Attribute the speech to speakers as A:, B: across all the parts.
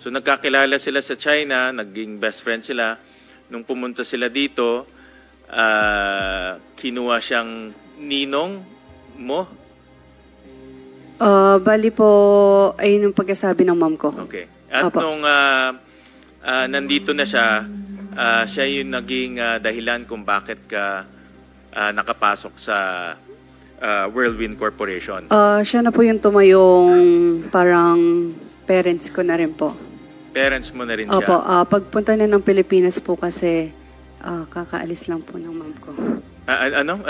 A: So nagkakilala sila sa China, naging best friend sila. Nung pumunta sila dito, kinuha siyang ninong mo?
B: Bali po, ayun yung pagkasabi ng mom ko.
A: Okay. At
B: Opo.
A: nung nandito na siya, siya yung naging dahilan kung bakit ka nakapasok sa Whirlwind Corporation.
B: Siya na po yung tumayong parang parents ko na rin po.
A: Parents mo na rin siya?
B: Opo, pagpunta na ng Pilipinas po kasi kakaalis lang po ng mom ko.
A: Ano?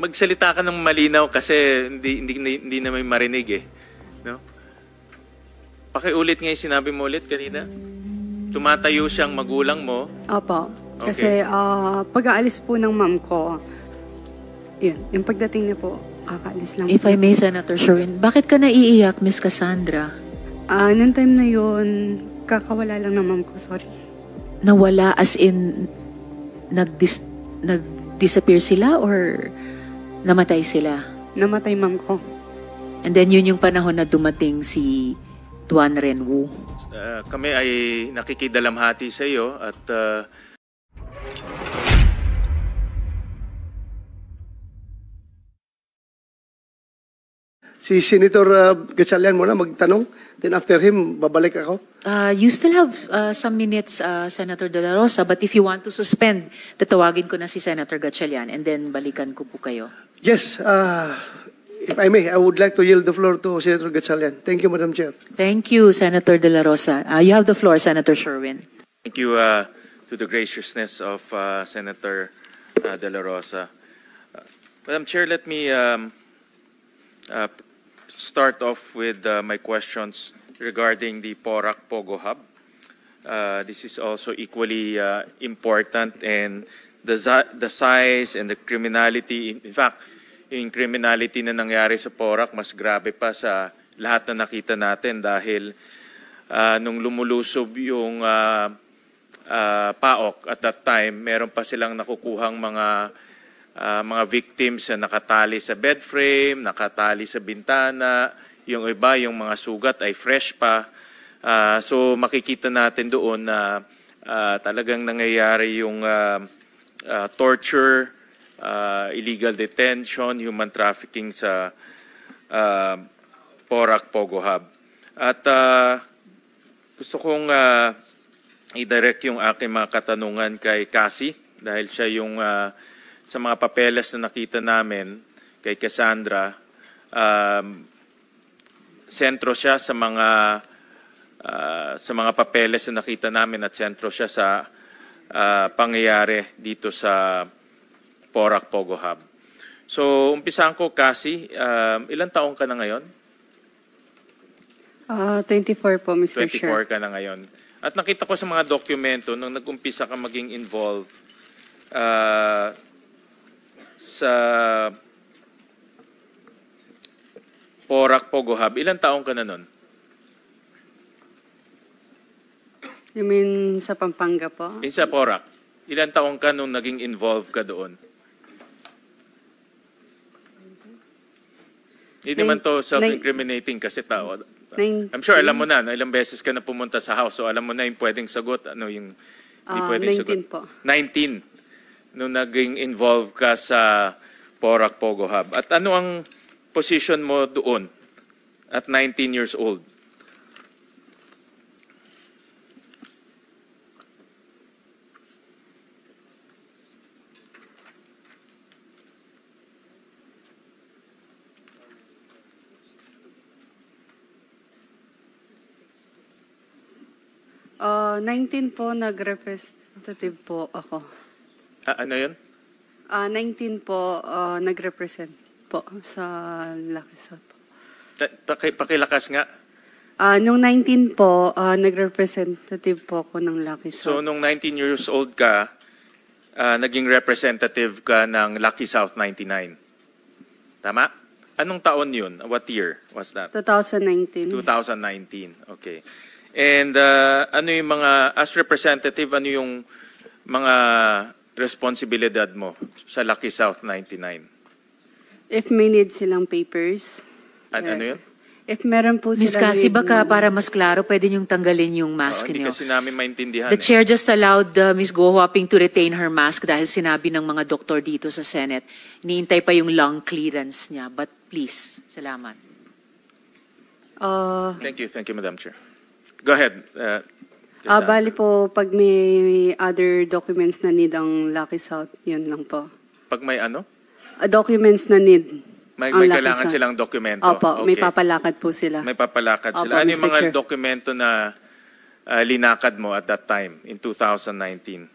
A: Magsalita ka ng malinaw kasi hindi na may marinig eh. No? Pakiulit nga yung sinabi mo ulit kanina. Tumatayo siyang magulang mo.
B: Opo.
A: Okay.
B: Kasi pag-aalis po ng mom ko, yun, yung pagdating niya po, kakaalis lang
C: If
B: po.
C: I may, Senator Sherwin, bakit ka naiiyak, Miss Cassandra?
B: Nung time na yun, kakawala lang ng mom ko, sorry.
C: Nawala as in, nag-disappear sila or namatay sila?
B: Namatay mom ko.
C: And then yun yung panahon na dumating si Tuan Renwu.
A: Kami ay nakikidalamhati sa iyo at
D: si Senator Gatchalian muna magtanong. Then after him, babalik ako.
C: You still have some minutes, Senator De La Rosa, but if you want to suspend, tatawagin ko na si Senator Gatchalian and then balikan ko po kayo.
D: Yes, if I may, I would like to yield the floor to Senator Gatchalian. Thank you, Madam Chair.
C: Thank you, Senator De La Rosa. You have the floor, Senator Sherwin.
A: thank you to the graciousness of Senator De La Rosa. Madam Chair, let me start off with my questions regarding the Porac Pogo Hub. This is also equally important, and the size and the criminality, in fact, yung criminality na nangyari sa Porac mas grabe pa sa lahat na nakita natin dahil nung lumulusob yung PAOK at that time, meron pa silang nakukuhang mga victims na nakatali sa bed frame, nakatali sa bintana, yung iba, yung mga sugat ay fresh pa. So makikita natin doon na talagang nangyayari yung torture, illegal detention, human trafficking sa Porac Pogo Hub. At gusto kong i-direct yung aking mga katanungan kay Cassie dahil siya yung sa mga papeles na nakita namin kay Cassandra, sentro siya sa mga papeles na nakita namin at sentro siya sa pangyayari dito sa Porac Pogo Hub. So, umpisahan ko, Cassie, ilang taong ka na ngayon?
B: 24 po, Mr.
A: 24
B: Chair.
A: ka na ngayon. At nakita ko sa mga dokumento nung nag-umpisa ka maging involved sa Porac Pogo Hub, ilang taong ka na nun?
B: You mean sa Pampanga po?
A: Sa Porac, ilang taong ka nung naging involved ka doon? Hindi naman to self-incriminating kasi tao. I'm sure alam mo na, ilang beses ka na pumunta sa house, so alam mo na yung pwedeng sagot, ano yung hindi pwedeng
B: 19
A: sagot.
B: po.
A: 19 nung naging involved ka sa Porac Pogo Hub. At ano ang position mo doon at 19 years old?
B: Uh, 19 po, nag-representative po ako.
A: Ano yun?
B: 19 po, nag-represent po sa Lucky South po.
A: Pakilakas nga.
B: Nung 19 po, nag-representative po ako ng Lucky
A: So,
B: South.
A: nung 19 years old ka, naging representative ka ng Lucky South 99. Tama? Anong taon yun? What year was that?
B: 2019.
A: 2019. Okay. And ano yung mga, as representative, ano yung mga responsibilidad mo sa Lucky South 99?
B: If may need silang papers.
A: Ano yun?
B: If meron po
C: Miss
B: sila
C: Cassie,
B: with
C: baka
B: no-
C: para mas klaro, pwede niyong tanggalin yung mask
A: Hindi
C: niyo.
A: kasi namin maintindihan.
C: The chair just allowed Ms. Go Huaping to retain her mask dahil sinabi ng mga doktor dito sa Senate. Iniintay pa yung lung clearance niya. But please, salamat.
A: Thank you, Madam Chair. Go ahead. Rizal.
B: bali po, pag may other documents na need ang Lucky South, yun lang po.
A: Pag may ano?
B: Documents na need.
A: May
B: ang Lucky
A: kailangan
B: South.
A: silang dokumento.
B: Opo, may
A: Okay.
B: papalakad po sila.
A: May papalakad
B: Opo,
A: sila. Ano yung
B: Mr.
A: mga
B: Chair.
A: dokumento na linakad mo at that time in 2019?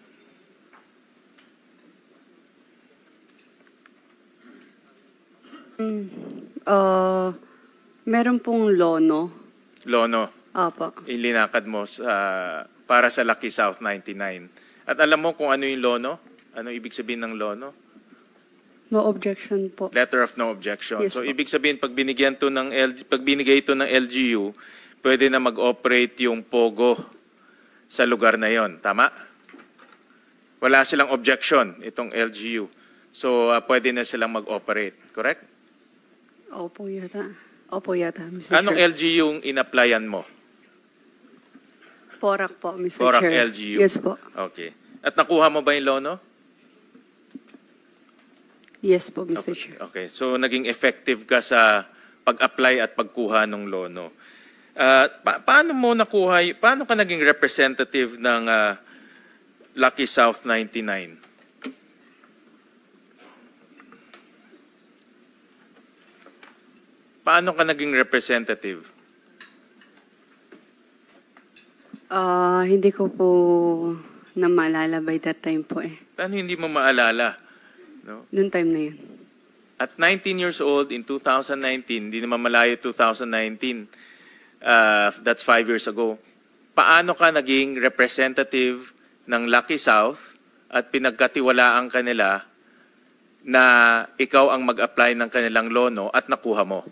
B: Meron pong lono.
A: Lono,
B: Opo.
A: ilinakad mo para sa Lucky South 99. At alam mo kung ano yung lono? Ano ibig sabihin ng lono?
B: No objection po.
A: Letter of no objection.
B: Yes
A: So
B: po.
A: ibig sabihin pag binigay ito ng LGU, pwede na mag-operate yung POGO sa lugar na yon, tama? Wala silang objection itong LGU. So pwede na silang mag-operate, correct?
B: Opo yata. Opo yata, Mr.
A: Anong
B: Chair.
A: LGU yung in-applyan mo?
B: Porak po, Mr.
A: Porak
B: Chair.
A: LGU.
B: Yes po.
A: Okay. At nakuha mo ba yung lono?
B: Yes po, Mr. Chair.
A: Okay. So naging effective ka sa pag-apply at pagkuha ng lono. Paano mo nakuha, paano ka naging representative ng Lucky South 99? Paano ka naging representative?
B: Hindi ko po na maalala by that time po eh.
A: Paano hindi mo maalala? No?
B: Noong time na yun.
A: At 19 years old in 2019, hindi naman malayo 2019, that's 5 years ago, paano ka naging representative ng Lucky South at pinagkatiwalaan ka nila na ikaw ang mag-apply ng kanilang lono at nakuha mo?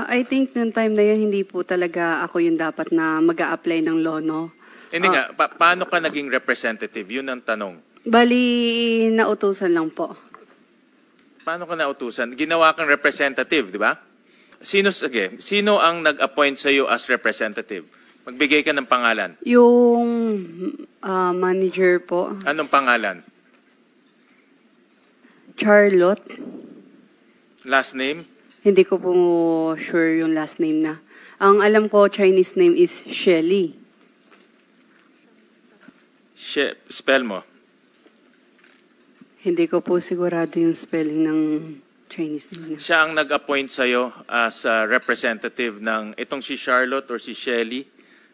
B: I think noong time na yun, hindi po talaga ako yung dapat na mag-a-apply ng lono.
A: Hindi nga, paano ka naging representative? Yun ang tanong.
B: Bali, nautusan lang po.
A: Paano ka nautusan? Ginawa kang representative, di ba? Sino ang nag-appoint sa iyo as representative? Magbigay ka ng pangalan.
B: Yung manager po,
A: Anong pangalan?
B: Charlotte.
A: Last name?
B: Hindi ko po sure yung last name na. Ang alam ko, Chinese name is Shelly.
A: Spell mo.
B: Hindi ko po sigurado yung spelling ng Chinese name niya.
A: Siya ang nag-appoint sa iyo as representative ng, itong si Charlotte or si Shelly,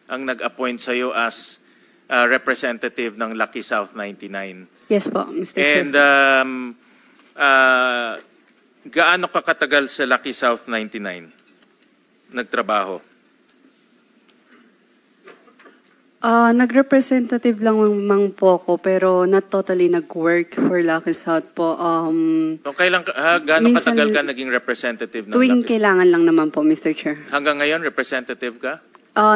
A: ang nag-appoint sa iyo as representative ng Lucky South 99.
B: Yes po, Mr. Chair.
A: And gaano ka katagal sa Lucky South 99? Nagtrabaho?
B: Nag-representative lang mang po ako, pero not totally nag-work for Lucky South po.
A: So, gaano
B: Minsan-
A: katagal ka naging representative ng
B: Tuwing
A: Lucky South?
B: kailangan lang naman po, Mr. Chair.
A: Hanggang ngayon, representative ka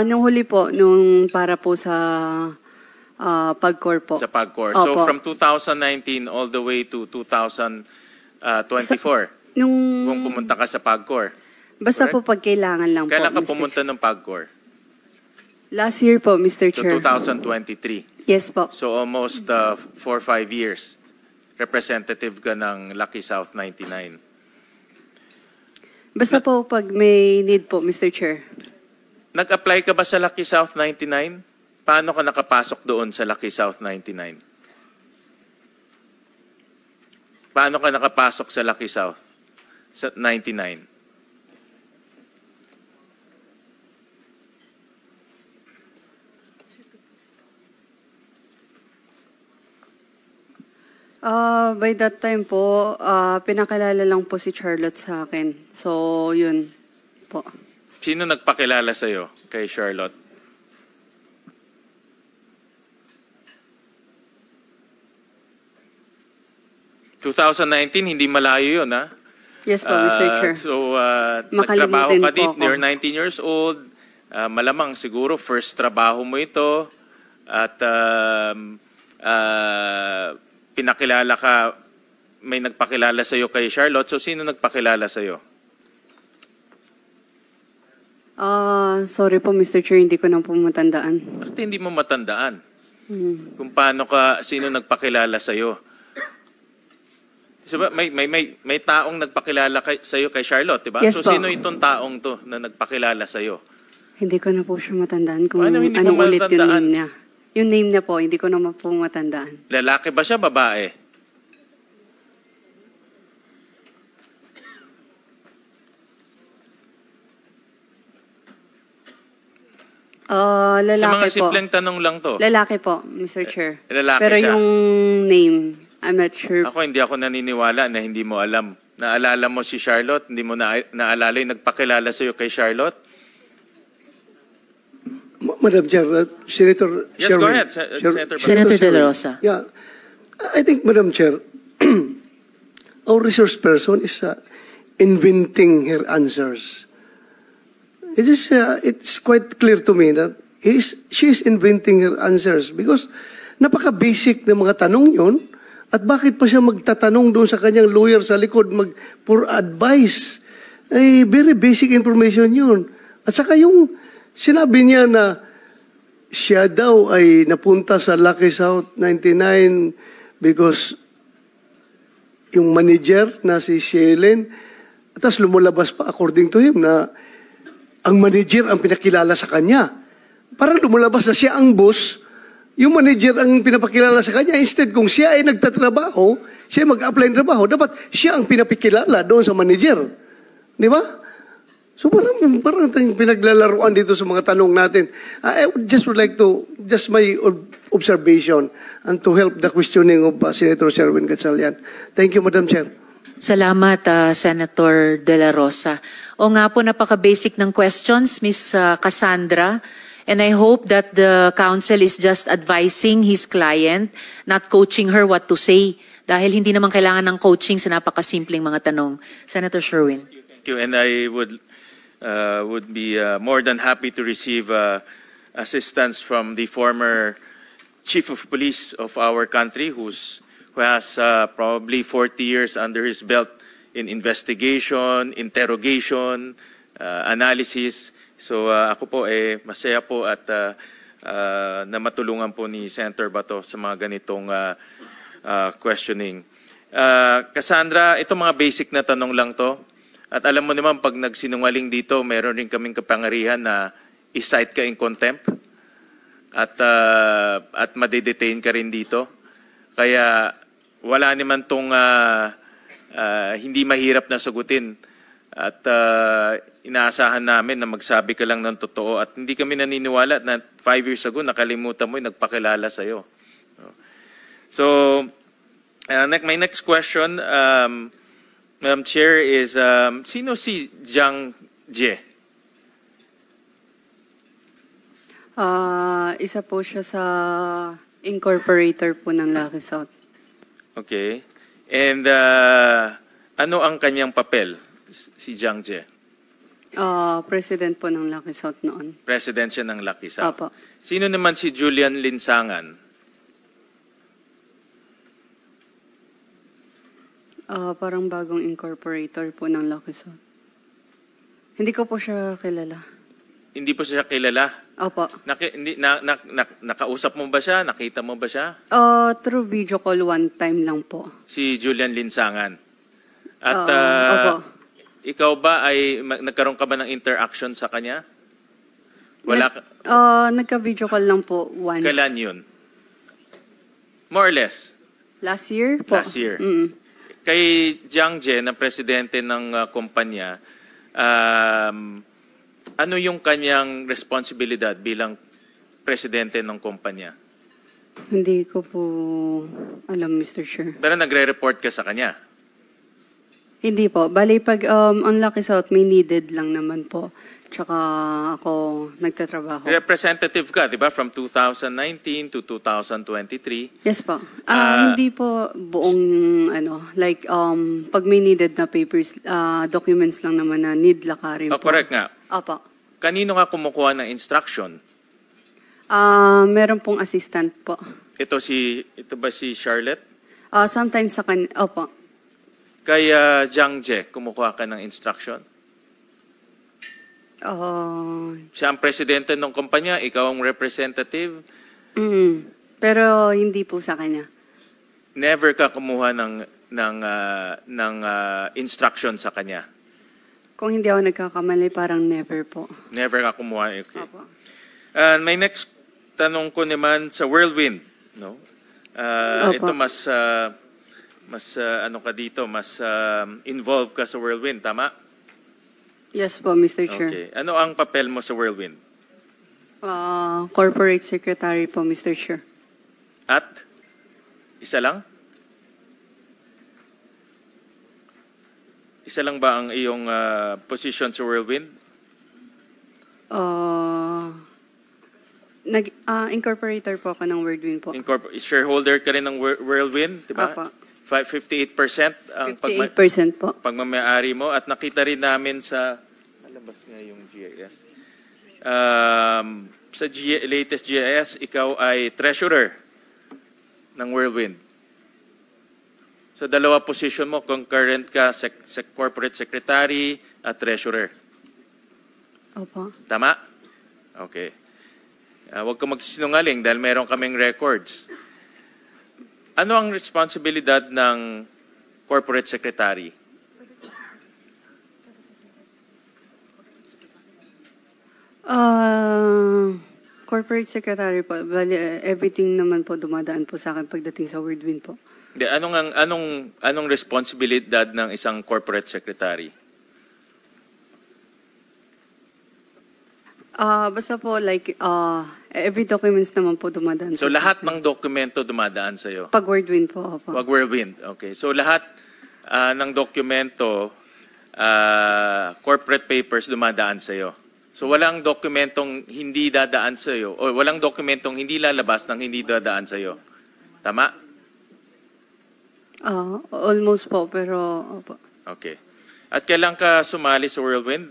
B: Nung huli po, nung para po sa PAGCOR po.
A: sa PAGCOR. So
B: Opo.
A: from 2019 all the way to 2024,
B: Nung,
A: kung pumunta ka sa PAGCOR.
B: basta
A: correct?
B: po pag kailangan lang
A: Kailan
B: po,
A: ka pumunta ng PAGCOR?
B: Last year po, Mr.
A: So
B: Chair.
A: 2023.
B: Yes po.
A: So almost 4 or 5 years, representative ka ng Lucky South 99.
B: Basta po pag may need po, Mr. Chair.
A: Nag-apply ka ba sa Lucky South 99? Paano ka nakapasok doon sa Lucky South 99? Paano ka nakapasok sa Lucky South sa 99?
B: By that time po, pinakilala lang po si Charlotte sa akin. So, yun po.
A: Sino nagpakilala sa'yo kay Charlotte? hindi malayo yun, ha?
B: Yes po, Mr. Chair.
A: So,
B: Makalimutan
A: nagtrabaho ka
B: po
A: dito,
B: ako.
A: you're 19 years old. Malamang siguro first trabaho mo ito. At pinakilala ka, may nagpakilala sa'yo kay Charlotte. So, sino nagpakilala sa'yo?
B: Sorry po, Mr. Chair, hindi ko na po matandaan.
A: Bakit hindi mo matandaan? Kung paano sino nagpakilala sa'yo? Diba, may taong nagpakilala sa'yo kay Charlotte, di ba?
B: Yes
A: So,
B: po.
A: sino itong taong to na nagpakilala sa'yo?
B: Hindi ko na po siya matandaan kung
A: Paano hindi mo
B: anong ulit yung
A: matandaan?
B: name niya. Yung name niya po, hindi ko na po matandaan.
A: Lalaki ba siya, babae? Sa mga
B: Lalaki po.
A: simpleng tanong lang to.
B: Lalaki po, Mr. Chair.
A: lalaki
B: Pero
A: siya.
B: yung name, I'm not sure.
A: Ako hindi ako naniniwala na hindi mo alam. Naalala mo si Charlotte, hindi mo naalala yung nagpakilala sa'yo kay Charlotte?
D: Madam Chair, Senator
A: Yes,
D: Sherwin.
A: go ahead, Senator
C: Senator De La
D: Sherwin.
C: Rosa.
D: Yeah. I think, Madam Chair, our resource person is inventing her answers. It's quite clear to me that she is inventing her answers because napaka-basic ng mga tanong yun. At bakit pa siya magtatanong doon sa kanyang lawyer sa likod for advice? Ay, very basic information yun. At saka yung sinabi niya na siya daw ay napunta sa Lucky South 99 because yung manager na si Shelen, tapos lumulabas pa according to him na ang manager ang pinakilala sa kanya. Parang lumulabas na siya ang boss, yung manager ang pinapakilala sa kanya. Instead, kung siya ay nagtatrabaho, siya ay mag-apply ng trabaho, dapat siya ang pinapakilala doon sa manager. Di ba? So parang tayong pinaglalaruan dito sa mga tanong natin. I would like to, just my observation and to help the questioning of Senator Sherwin Gatchalian. Thank you, Madam Chair.
C: Salamat, Senator De La Rosa. O nga po, napaka-basic ng questions, Ms. Cassandra. And I hope that the counsel is just advising his client, not coaching her what to say. Dahil hindi naman kailangan ng coaching sa napakasimpleng mga tanong. Senator Sherwin.
A: Thank you. And I would be more than happy to receive assistance from the former chief of police of our country who has probably 40 years under his belt in investigation, interrogation, analysis. So ako po masaya po at na matulungan po ni Senator Bato sa mga ganitong questioning. Cassandra, itong mga basic na tanong lang to. At alam mo naman, pag nagsinungaling dito, meron rin kaming kapangyarihan na i-cite ka in contempt at madedetain ka rin dito. Kaya wala naman tong hindi mahirap na sagutin. At inaasahan namin na magsabi ka lang ng totoo. At hindi kami naniniwala na 5 years ago, nakalimutan mo yung nagpakilala sa'yo. So, my next question, Madam Chair, is sino si Jiang Jie?
B: Isa po siya sa incorporator po ng Lucky South.
A: Okay. And ano ang kanyang papel, si Jiang Jie?
B: President po ng Lucky South noon.
A: President siya ng Lucky South.
B: Opo.
A: Sino naman si Julian Linsangan?
B: Parang bagong incorporator po ng Lucky South. Hindi ko po siya kilala.
A: Hindi po siya kilala.
B: Opo.
A: Nakausap mo ba siya? Nakita mo ba siya?
B: Through video call one time lang po.
A: Si Julian Linsangan. At
B: Opo.
A: ikaw ba ay nagkaroon ka ba ng interaction sa kanya? Wala ka?
B: Nagka-video call lang po once.
A: Kailan yun? More or less?
B: Last year po.
A: Last year.
B: Mm.
A: Kay Jiang Jie, na presidente ng kumpanya, ano yung kanyang responsibilidad bilang presidente ng kumpanya?
B: Hindi ko po alam, Mr. Chair.
A: Pero nagre-report ka sa kanya?
B: Hindi po. Bali, pag on Lucky South, may needed lang naman po. Tsaka ako nagtatrabaho.
A: Representative ka, di ba? From 2019 to 2023.
B: Yes po. Hindi po buong, pag may needed na papers, documents lang naman na need lakarin po.
A: Correct nga.
B: Opo.
A: Kanino nga kumukuha ng instruction?
B: Meron pong assistant po.
A: Ito ba si Charlotte?
B: Sometimes sa opo.
A: Kay Jiang Jie, kumukuha ka ng instruction? Siya ang presidente ng kumpanya, ikaw ang representative.
B: Pero hindi po sa kanya.
A: Never ka kumuha ng instruction sa kanya.
B: Kung hindi ako nagkakamali, parang never po.
A: Never ka kumuha. Okay.
B: Opo.
A: My next tanong ko naman sa Whirlwind, no?
B: Opo.
A: Ito mas ano ka dito, mas involved ka sa Whirlwind, tama?
B: Yes po, Mr. Chair.
A: Okay. Ano ang papel mo sa Whirlwind?
B: Corporate Secretary po, Mr. Chair.
A: At isa lang? Isa lang ba ang iyong position sa Whirlwind?
B: Incorporator po ako ng Whirlwind po.
A: Shareholder ka rin ng Whirlwind, di ba?
B: Opo.
A: 58% ang
B: 58% po.
A: pagmamayari mo. At nakita rin namin sa, alabas nga yung GIS. Sa latest GIS, ikaw ay treasurer ng Whirlwind. So dalawa position mo, concurrent ka, corporate secretary at treasurer.
B: Opo.
A: Tama? Okay. Huwag ka magsinungaling dahil meron kaming records. Ano ang responsibilidad ng corporate secretary?
B: Corporate Secretary po, bali, everything naman po dumadaan po sa akin pagdating sa Whirlwind po.
A: Hindi, anong responsibilidad ng isang corporate secretary?
B: Basta po like every documents naman po dumadaan.
A: So
B: po sa
A: lahat
B: akin.
A: ng dokumento dumadaan sa iyo.
B: Pag Whirlwind po, opo.
A: Wag Whirlwind. Okay. So lahat ng dokumento, corporate papers dumadaan sa iyo. So walang dokumentong hindi dadaan sa iyo o walang dokumentong hindi lalabas ng hindi dadaan sa iyo. Tama?
B: Almost po, pero opo.
A: Okay. At kailan ka sumali sa Whirlwind?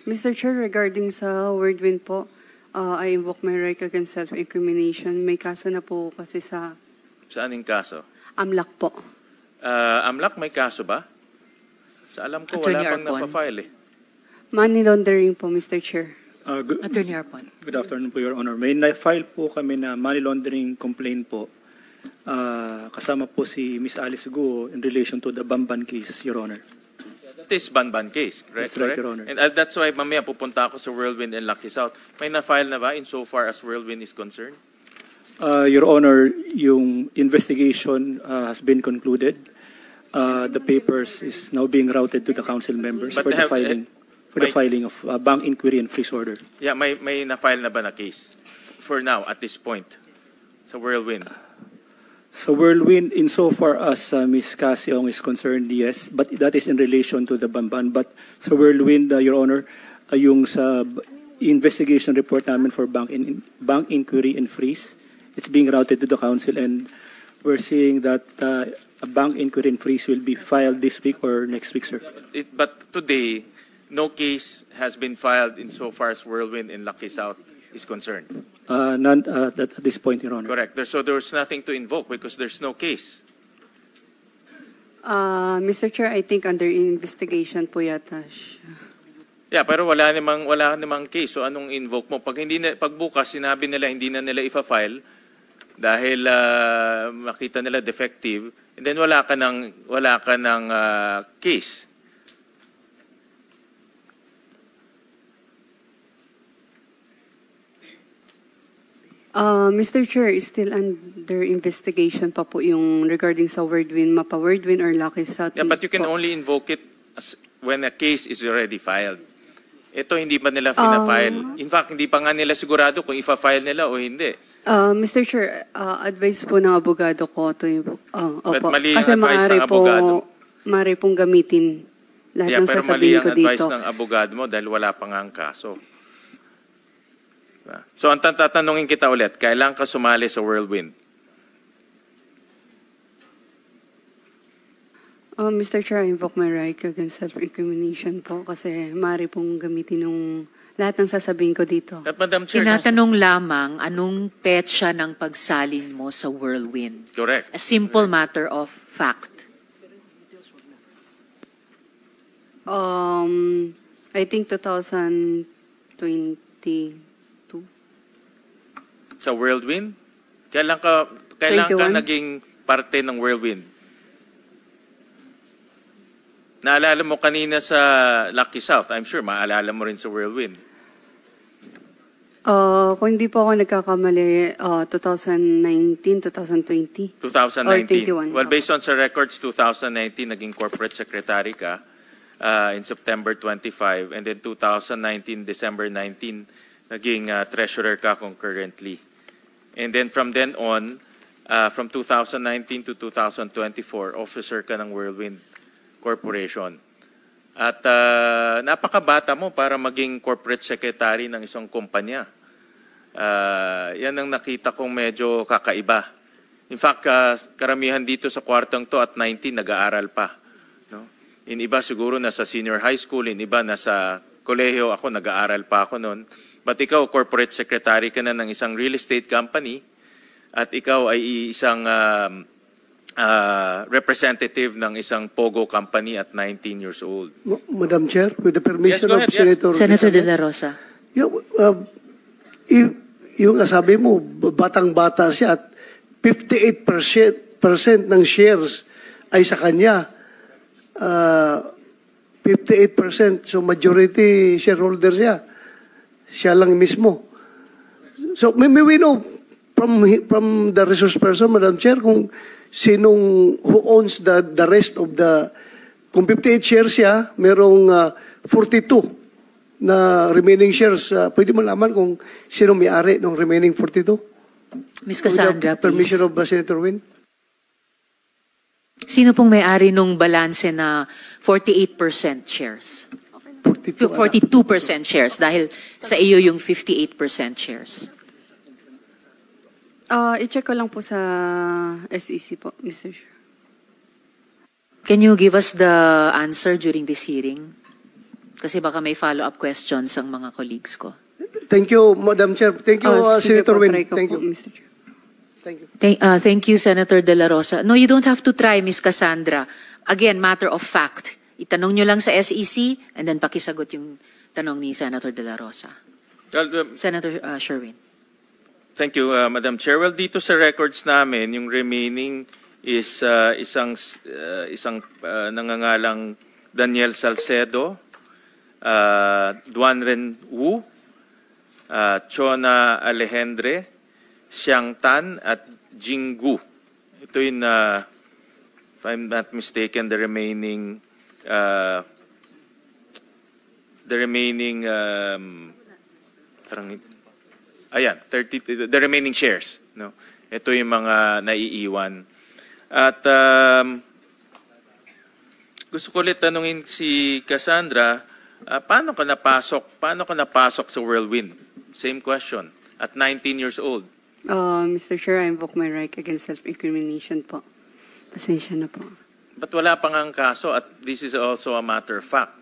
B: Mr. Chair, regarding sa Whirlwind po, I invoke my right against self-incrimination. May kaso na po kasi sa
A: Saan yung kaso?
B: AMLAC po.
A: AMLAC may kaso ba? Sa alam ko
C: Attorney
A: wala pang
C: Arpon.
A: nafa-file eh.
B: Money laundering po, Mr. Chair.
C: Attorney Arpon.
E: Good afternoon po, Your Honor. May na-file po kami na money laundering complaint po. Kasama po si Ms. Alice Guo in relation to the Bamban case, Your Honor.
A: That is Banban case, correct?
E: That's right,
A: correct?
E: Your Honor.
A: And that's why mamaya pupunta ako sa Whirlwind and Lucky South. May na-file na ba insofar as Whirlwind is concerned?
E: Your Honor, yung investigation has been concluded. The papers is now being routed to the council members
A: But
E: for the
A: have-
E: filing of bank inquiry and freeze order.
A: Yeah, may na-file na ba na case? For now, at this point, sa Whirlwind.
E: So Whirlwind, insofar as Ms. Casiong is concerned, yes, but that is in relation to the Bamban. But sa Whirlwind, Your Honor, yung sa investigation report namin for bank inquiry and freeze, it's being routed to the council, and we're seeing that a bank inquiry and freeze will be filed this week or next week, sir.
A: But today, no case has been filed insofar as Whirlwind and Lucky South is concerned.
E: None at this point, Your Honor.
A: Correct. So there's nothing to invoke because there's no case.
B: Mr. Chair, I think under investigation po yata siya.
A: Yeah, pero wala namang case. So anong invoke mo? Pag bukas sinabi nila hindi na nila ifa-file dahil makita nila defective, and then wala ka ng case.
B: Mr. Chair, is still under investigation pa po yung regarding sa Whirlwind, Mapa Whirlwind or Lucky South.
A: Yeah, but you can
B: po.
A: only invoke it when a case is already filed. Ito hindi pa nila fina-file. In fact, hindi pa nga nila sigurado kung ifa-file nila o hindi.
B: Mr. Chair, advice po ng abogado ko to yung,
A: But
B: opo.
A: mali ang
B: Kasi
A: advice ng
B: maaari
A: abogado.
B: maaari pong gamitin lahat
A: Yeah,
B: ng
A: pero mali
B: sasabihin
A: ang
B: ko
A: advice
B: dito.
A: ng abogado mo dahil wala pa nga ang kaso. Diba? So ang tatanungin kita ulit, kailan ka sumali sa Whirlwind?
B: Mr. Chair, I invoke my right against self-incrimination po kasi maaari pong gamitin ng lahat ng sasabihin ko dito.
A: At Madam Chair,
C: Tinatanong lamang anong petsa ng pagsalin mo sa Whirlwind.
A: correct.
C: A simple matter of fact.
B: I think 2022.
A: Sa Whirlwind? Kailan ka
B: 21?
A: naging parte ng Whirlwind? Naalala mo kanina sa Lucky South. I'm sure maalala mo rin sa Whirlwind.
B: Kung hindi po ako nagkakamali, 2019, 2020.
A: 2019.
B: Or 21.
A: Well, based on sa records, 2019, naging corporate secretary ka in September 25. And then 2019, December 19, naging treasurer ka concurrently. And then from then on, from 2019 to 2024, officer ka ng Whirlwind Corporation. At napakabata mo para maging corporate secretary ng isang kumpanya. Yan ang nakita kong medyo kakaiba. In fact, karamihan dito sa kwartong to at 19 nag-aaral pa. No? In iba siguro nasa senior high school, in iba nasa kolehiyo, ako nag-aaral pa ako noon. But ikaw, corporate secretary ka na ng isang real estate company at ikaw ay isang representative ng isang Pogo company at 19 years old.
D: Madam Chair, with the permission
A: Yes, go
D: of
A: ahead, yes.
D: Senator...
C: Senator De La Rosa.
D: Yung sabi mo, batang-bata siya at 58% ng shares ay sa kanya. 58%, so majority shareholder siya. Siya lang mismo. So may we know from the resource person, Madam Chair, kung who owns the rest of the, kung 58 shares siya, merong 42 na remaining shares. Pwede mo laman kung sino may-ari ng remaining 42?
C: Ms. Cassandra,
D: With the permission
C: please.
D: of Senator Win?
C: Sino pong may-ari nung balanse na 48% shares?
D: 42.
C: 42% shares dahil sa iyo yung 58% shares.
B: I-check ko lang po sa SEC po, Mr. Chair.
C: Can you give us the answer during this hearing? Kasi baka may follow-up questions ang mga colleagues ko.
D: Thank you, Madam Chair. Thank you,
B: Sige
D: Senator
B: po,
D: Win.
B: try ko
D: Thank
B: po,
D: you.
B: Mr. Chair.
D: Thank you.
C: Thank you, Senator De La Rosa. No, you don't have to try, Ms. Cassandra. Again, matter of fact. Itanong nyo lang sa SEC and then pakisagot yung tanong ni Senator De La Rosa.
A: Well,
C: Senator Sherwin.
A: thank you, Madam Chair. Well, dito sa records namin, yung remaining is isang nangangalang Daniel Salcedo, Duanren Wu, Chona Alejandre, Xiang Tan, at Jinggu. Ito yung, if I'm not mistaken, the remaining ayan, 30, the remaining shares. No? Ito yung mga naiiwan. At gusto ko ulit tanungin si Cassandra, paano ka napasok sa Whirlwind? Same question. At 19 years old.
B: Mr. Chair, I invoke my right against self-incrimination po. Pasensya na po.
A: But wala pang ang kaso at this is also a matter of fact.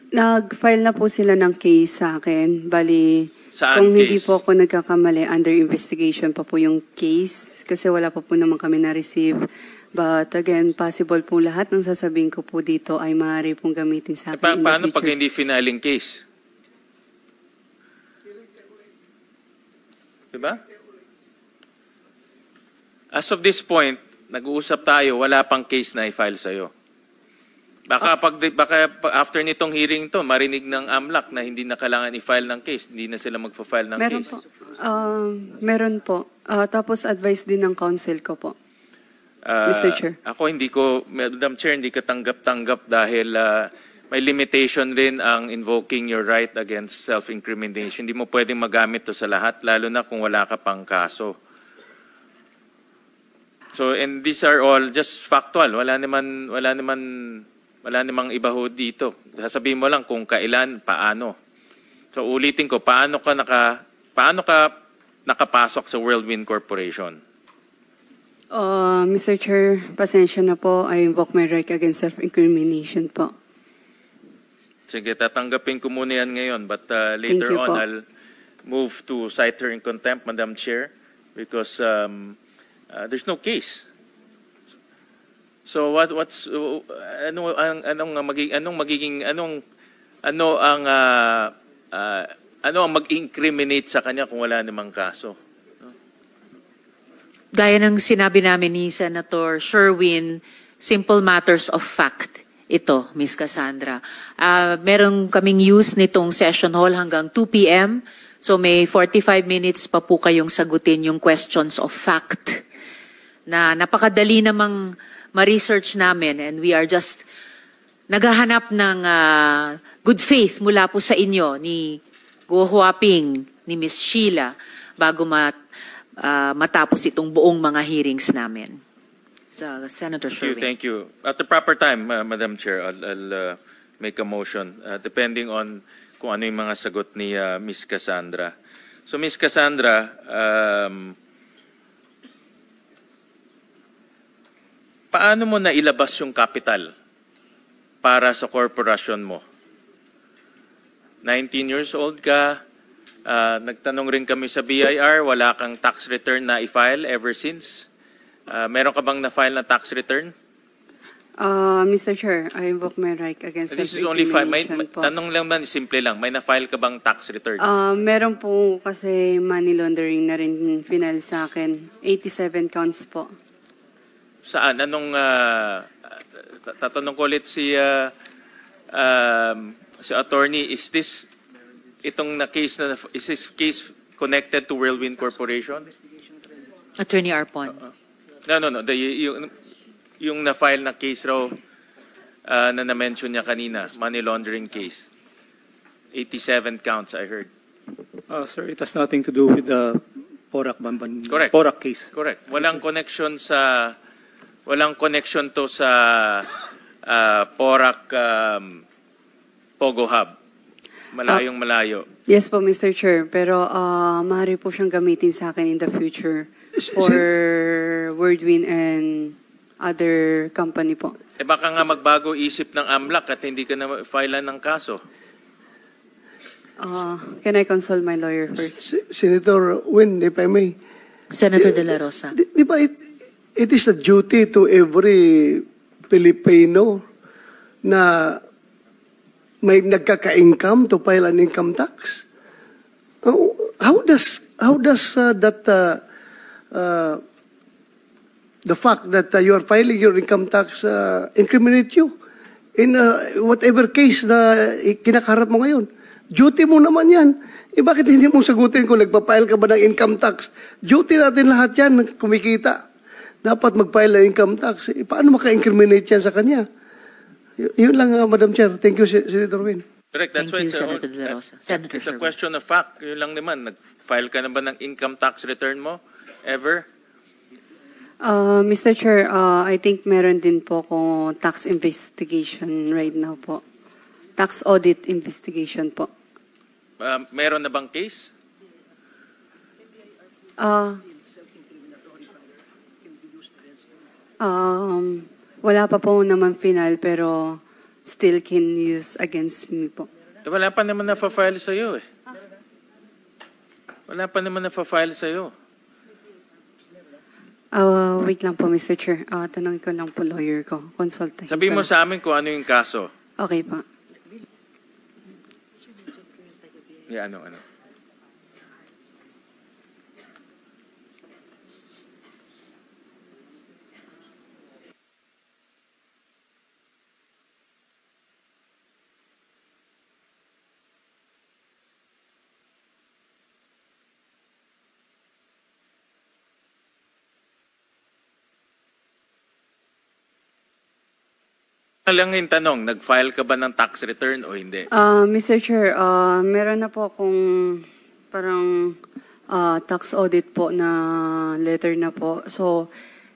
B: Nag-file na po sila ng case sa akin. Bali,
A: Saan
B: kung hindi
A: case?
B: po ako nagkakamali, under investigation pa po yung case. Kasi wala pa po naman kami na-receive. But again, possible po lahat ng sasabihin ko po dito ay maaari pong gamitin sa akin in the
A: Paano pag
B: future.
A: hindi finaling case? Diba? As of this point, nag-uusap tayo, wala pang case na i-file sa'yo. Baka after nitong hearing to, marinig ng AMLAC na hindi na kailangan i-file ng case, hindi na sila magpa-file ng
B: Meron
A: case.
B: po. Meron po. Tapos advice din ng counsel ko po. Mr. Chair.
A: Ako Madam Chair, hindi ka tanggap-tanggap dahil may limitation rin ang invoking your right against self-incrimination. Hindi mo pwedeng magamit to sa lahat, lalo na kung wala ka pang kaso. So, and these are all just factual. Wala namang iba ho dito. Sasabihin mo lang kung kailan, paano. So, ulitin ko, paano ka nakapasok sa Whirlwind Corporation?
B: Mr. Chair, pasensya na po. I invoke my right against self-incrimination po.
A: Sige, tatanggapin ko muna yan ngayon. But
B: Thank
A: later
B: you
A: on,
B: po.
A: I'll move to cite her in contempt, Madam Chair, because there's no case. So what's ano ang mag-incriminate sa kanya kung wala namang kaso?
C: Gaya ng sinabi namin ni Senator Sherwin, simple matters of fact ito, Ms. Cassandra. Meron kaming use nitong session hall hanggang 2 p.m. So may 45 minutes pa po kayong sagutin yung questions of fact na napakadali namang ma-research namin, and we are just naghahanap ng good faith mula po sa inyo ni Go Huaping, ni Ms. Sheila bago matapos itong buong mga hearings namin. Senator Sherwin.
A: Thank you. At the proper time, Madam Chair, I'll make a motion depending on kung ano yung mga sagot ni Ms. Cassandra. So Ms. Cassandra, paano mo nailabas yung capital para sa korporasyon mo? 19 years old ka, nagtanong rin kami sa BIR, wala kang tax return na i-file ever since. Meron ka bang na-file na tax return?
B: Mr. Chair, I invoke my right against
A: This is only
B: self-incrimination po.
A: tanong lang man, simple lang. May na-file ka bang tax return?
B: Meron po kasi money laundering na rin final sa akin. 87 counts po.
A: Saan? Anong, tatanong ko ulit si attorney, is this case connected to Whirlwind Corporation?
C: Attorney Arpon.
A: No. Yung na-file na case raw na na-mention niya kanina, money laundering case. 87 counts, I heard.
E: Sir, it has nothing to do with the Porac Bamban.
A: Correct.
E: Porac case.
A: Correct. Walang connection to sa Porac Pogo Hub. Malayong malayo.
B: Yes po, Mr. Chair. Pero maaari po siyang gamitin sa akin in the future for Whirlwind and other company po.
A: Baka nga magbago isip ng AMLAC at hindi ka na file ng kaso.
B: Can I consult my lawyer first?
D: Senator Win, if I may.
C: Senator De La Rosa.
D: Di ba it is a duty to every Filipino na may nagkaka-income to file an income tax? How does that the fact that you are filing your income tax incriminate you in whatever case na kinakaharap mo ngayon? Duty mo naman yan. Bakit hindi mo sagutin kung nagpa-file ka ba ng income tax? Duty natin lahat yan, kumikita. Dapat mag-file ng income tax. Paano maka-incriminate yan sa kanya? Yun lang, Madam Chair. Thank you, Senator Win.
A: Correct. That's
C: Thank
A: why
C: you, Senator De La Rosa. Senator
A: it's a
C: Sherwin.
A: question of fact. Yun lang naman. Nag-file ka na ba ng income tax return mo? Ever?
B: Mr. Chair, I think meron din po akong tax investigation right now po. Tax audit investigation po.
A: Meron na bang case?
B: Wala pa po naman final pero still can use against me po.
A: Wala pa naman na-file sa'yo eh. Wala pa naman na-file sa'yo.
B: Wait lang po, Mr. Chair. Tanongin ko lang po lawyer ko. Consultahin
A: Sabihin mo
B: ko lang.
A: sa amin kung ano yung kaso.
B: Okay pa.
A: Yeah, ano. Lang yung tanong, nag-file ka ba ng tax return o hindi?
B: Mr. Chair, meron na po akong parang tax audit po na letter na po. So,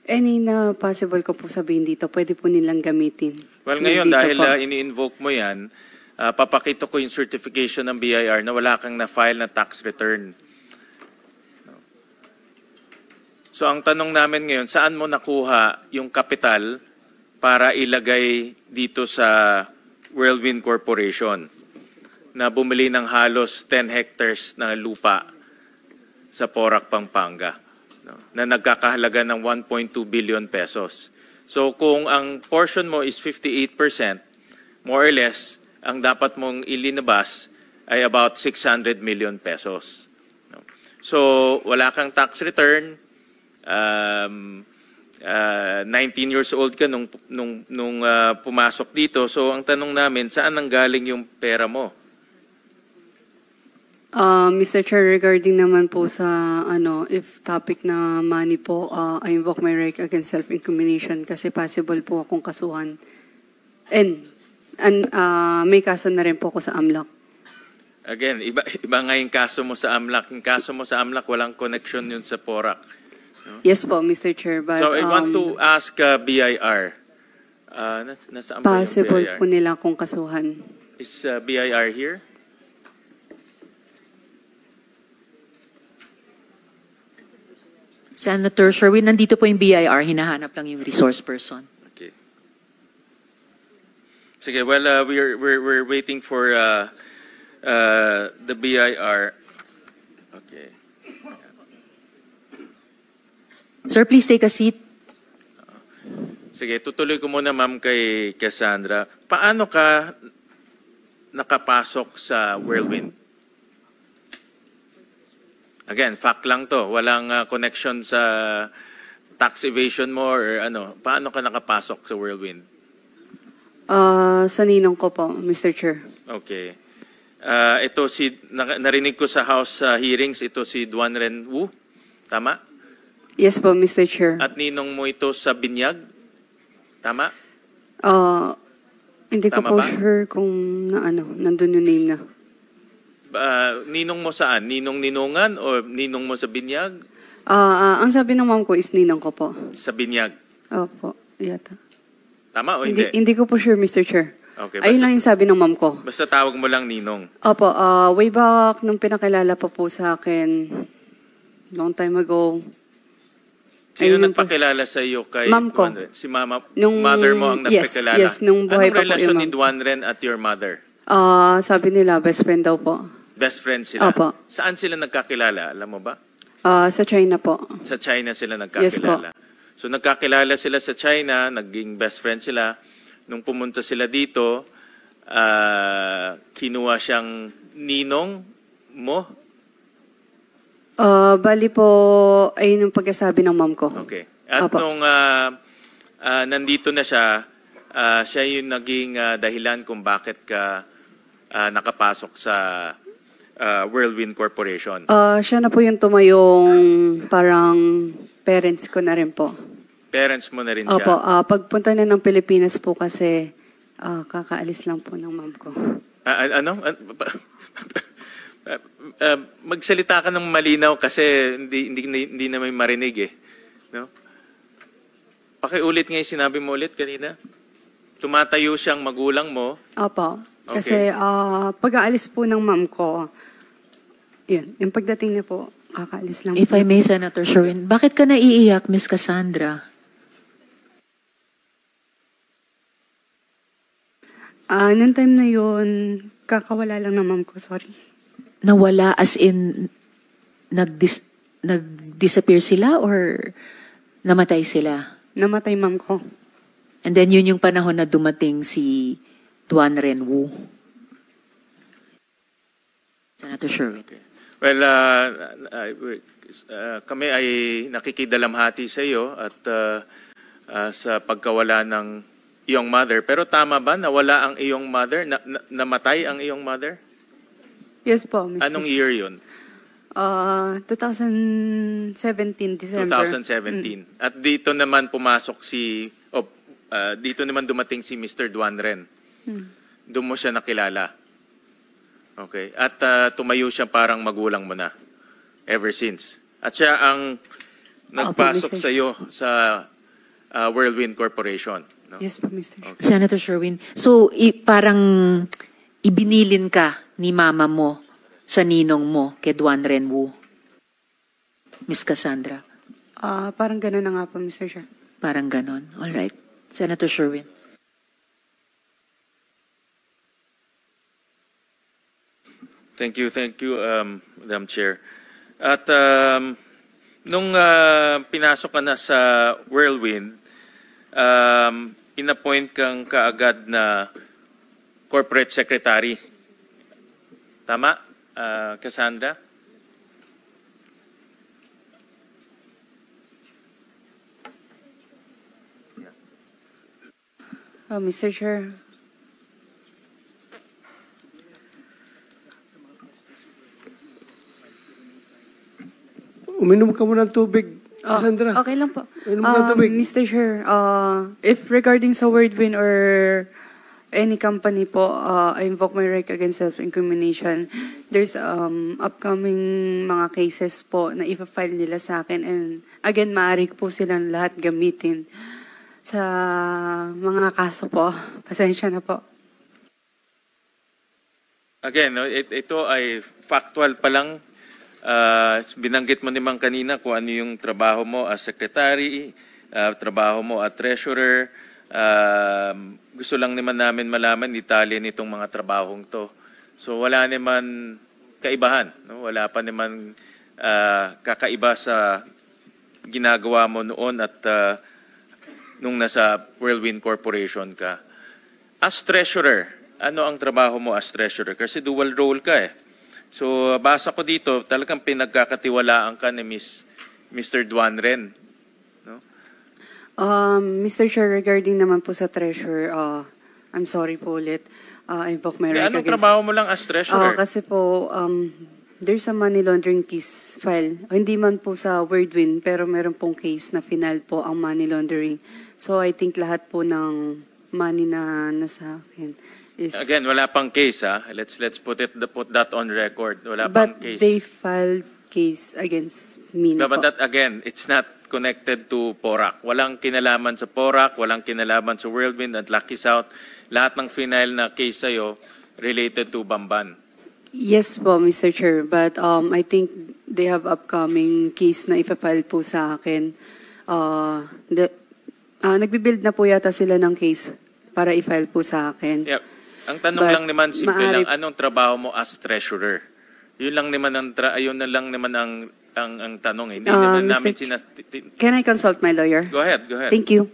B: any na possible ko po sabihin dito, pwede po nilang gamitin.
A: Well, ngayon,
B: Dito
A: dahil
B: po.
A: ini-invoke mo yan, papakita ko yung certification ng BIR na wala kang na-file na tax return. So, ang tanong namin ngayon, saan mo nakuha yung kapital para ilagay dito sa Whirlwind Corporation na bumili ng halos 10 hectares na lupa sa Porac, Pampanga, no, na nagkakahalaga ng 1.2 billion pesos. So kung ang portion mo is 58%, more or less, ang dapat mong ilinabas ay about 600 million pesos. No? So wala kang tax return, 19 years old ka nung pumasok dito. So ang tanong namin, saan nanggaling yung pera mo?
B: Mr. Chair, regarding naman po sa if topic na money po, I invoke my right against self-incrimination kasi possible po akong kasuhan. And may kaso na rin po ako sa AMLAC.
A: Again, iba nga yung kaso mo sa AMLAC. Yung kaso mo sa AMLAC, walang connection yun sa PORAC. No?
B: Yes po, Mr. Chair. But,
A: So I want to ask BIR. Nasaan ba yung
B: possible
A: BIR?
B: po nila akong kasuhan.
A: Is BIR here?
C: Senator Sherwin, nandito po yung BIR, hinahanap lang yung resource person.
A: Okay. Sige, well, we're waiting for the BIR. Okay.
C: Sir, please take a seat.
A: Sige, tutuloy ko muna ma'am kay Cassandra. Paano ka nakapasok sa Whirlwind? Again, fact lang to. Walang connection sa tax evasion mo or ano. Paano ka nakapasok sa Whirlwind?
B: Sa ninong ko po, Mr. Chair.
A: Okay. Ito narinig ko sa House hearings, ito si Duan Ren Wu. Tama?
B: Yes po, Mr. Chair.
A: At ninong mo ito sa Binyag? Tama?
B: Hindi ko
A: Tama
B: po
A: ba?
B: sure kung nandun yung name na.
A: Ninong mo saan? Ninong-ninungan o ninong mo sa Binyag?
B: Ang sabi ng mom ko is ninong ko po.
A: Sa Binyag.
B: Opo, yata.
A: Tama o hindi?
B: Hindi ko po sure, Mr. Chair.
A: Okay,
B: Ayun lang yung sabi ng mom ko.
A: basta tawag mo lang ninong.
B: Opo, way back nung pinakilala pa po sa akin, long time ago.
A: Sino
B: Ayun po.
A: nagpakilala sa iyo kay
B: Ma'am ko.
A: Duan Ren? Si mama,
B: Nung-
A: mother mo ang
B: yes,
A: nagpakilala?
B: yes, nung buhay
A: Anong
B: pa po
A: relasyon
B: yung
A: ni
B: ma'am.
A: Duan Ren at your mother?
B: Sabi nila, best friend daw po.
A: Best friends sila?
B: Opo.
A: Saan sila nagkakilala? Alam mo ba?
B: Sa China po.
A: Sa China sila
B: Yes po.
A: nagkakilala. So nagkakilala sila sa China, naging best friend sila. Nung pumunta sila dito, kinuha siyang ninong mo?
B: Bali po, ayun yung pagkasabi ng mom ko.
A: Okay. At
B: Opo.
A: nung nandito na siya, siya yung naging dahilan kung bakit ka nakapasok sa Whirlwind Corporation.
B: Siya na po yung tumayong parang parents ko na rin po.
A: Parents mo na rin siya.
B: Opo, pagpunta na ng Pilipinas po kasi kakaalis lang po ng mom ko.
A: Ano? Magsalita ka ng malinaw kasi hindi na may marinig eh. No? Pakiulit nga yung sinabi mo ulit kanina. Tumatayo siyang magulang mo.
B: Opo,
A: Okay.
B: kasi pag-aalis po ng mom ko, yun, yung pagdating niya po, kakaalis lang
C: If
B: po.
C: I may, Senator Sherwin, bakit ka naiiyak, Miss Cassandra?
B: Nung time na yun, kakawala lang ng mom ko, sorry.
C: Nawala as in nag-disappear sila or namatay sila?
B: Namatay mom ko.
C: And then yun yung panahon na dumating si Duan Ren Wu. Senator Sherwin.
A: Okay. Well, kami ay nakikidalamhati sa iyo at sa pagkawala ng iyong mother. Pero tama ba nawala ang iyong mother? Namatay ang iyong mother?
B: Yes po, Mr.
A: Anong year yun?
B: 2017, December.
A: 2017. At dito naman pumasok dito naman dumating si Mr. Duan Ren. Doon mo siya nakilala. Okay. At tumayo siya parang magulang mo na. Ever since. At siya ang nagpasok
B: Mr.
A: sa iyo sa Whirlwind Corporation. No?
B: Yes po, Mr.
A: Okay.
C: Senator Sherwin, so parang ibinilin ka ni mama mo sa ninong mo kay Duan Ren Wu. Miss Cassandra,
B: Parang gano'n na nga po, Mr. Chair.
C: parang ganon. All right. Senator Sherwin.
A: Thank you, Madam Chair. At nung pinasok ka na sa Whirlwind, inappoint kang kaagad na corporate secretary. Tama, Cassandra?
B: Mr. Chair.
D: Uminom ka muna ng tubig, Cassandra.
B: Okay lang po.
D: Uminom ka ng tubig.
B: Mr. Chair, if regarding sa Wordwin or any company po, I invoke my right against self-incrimination. There's upcoming mga cases po na ipa-file nila sa akin, and again, maaari po silang lahat gamitin sa mga kaso po. Pasensya na po.
A: Again, no, ito ay factual pa lang. Binanggit mo naman kanina kung ano yung trabaho mo as secretary, trabaho mo at treasurer. Gusto lang naman namin malaman detalye nitong mga trabahong to. So wala naman kaibahan, no? Wala pa naman kakaiba sa ginagawa mo noon at nung nasa Whirlwind Corporation ka. As treasurer, ano ang trabaho mo as treasurer? Kasi dual role ka eh. So basa ko dito, talagang pinagkakatiwalaan ka ni Mr. Duan Ren. No?
B: Mr. Chair, regarding naman po sa treasurer, I'm sorry po ulit. I invoke my right
A: Anong
B: against...
A: trabaho mo lang as treasurer?
B: Kasi po, there's a money laundering case file. Hindi man po sa Wordwin, pero meron pong case na final po ang money laundering. So I think lahat po ng money na nasa akin is...
A: Again, wala pang case ha. Let's put that on record. Wala pang
B: But
A: case.
B: they filed case against me na
A: But
B: po.
A: that again, it's not connected to PORAC. Walang kinalaman sa PORAC, walang kinalaman sa Whirlwind at Lucky South. Lahat ng final na case sa'yo related to Bamban.
B: Yes po, Mr. Chair. But I think they have upcoming case na ipa-file po sa akin. Nagbibuild na po yata sila ng case para i-file po sa akin.
A: Yep. Ang tanong
B: But
A: lang naman, simple
B: maaari-
A: lang, anong trabaho mo as treasurer? Yun lang naman ayun na lang naman ang tanong. Hindi naman
B: Mr.
A: namin
B: Can I consult my lawyer?
A: Go ahead, go ahead.
B: Thank you.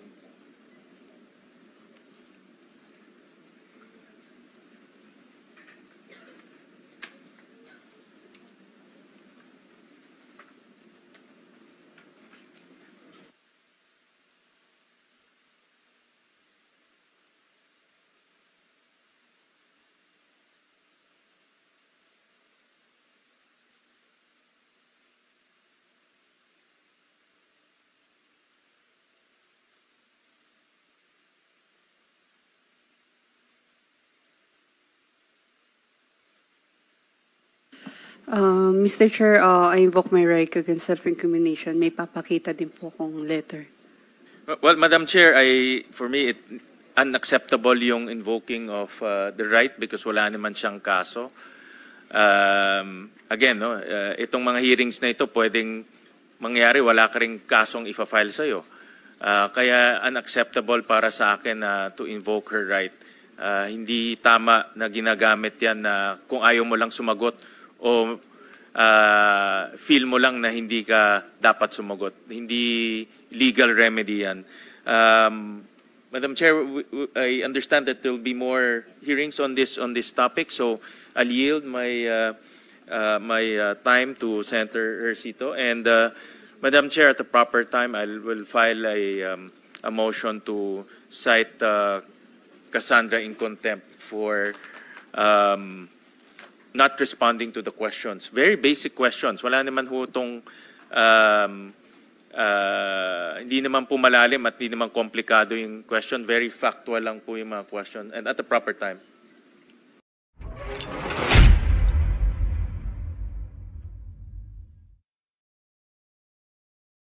B: Mr. Chair, I invoke my right against self-incrimination. May papakita din po kong letter.
A: Well, Madam Chair, for me, unacceptable yung invoking of the right because wala naman siyang kaso. Again, no, itong mga hearings na ito pwedeng mangyari, wala ka ring kasong ifa-file sa'yo. Kaya unacceptable para sa akin to invoke her right. Hindi tama na ginagamit yan na kung ayaw mo lang sumagot o feel mo lang na hindi ka dapat sumagot. Hindi legal remedy yan. Madam Chair, I understand that there will be more hearings on this topic, so I'll yield my time to Senator Ercito. And Madam Chair, at the proper time, I will file a motion to cite Cassandra in contempt for not responding to the questions. Very basic questions. Wala naman ho itong hindi naman po malalim at hindi naman komplikado yung question. Very factual lang po yung mga question. And at the proper time.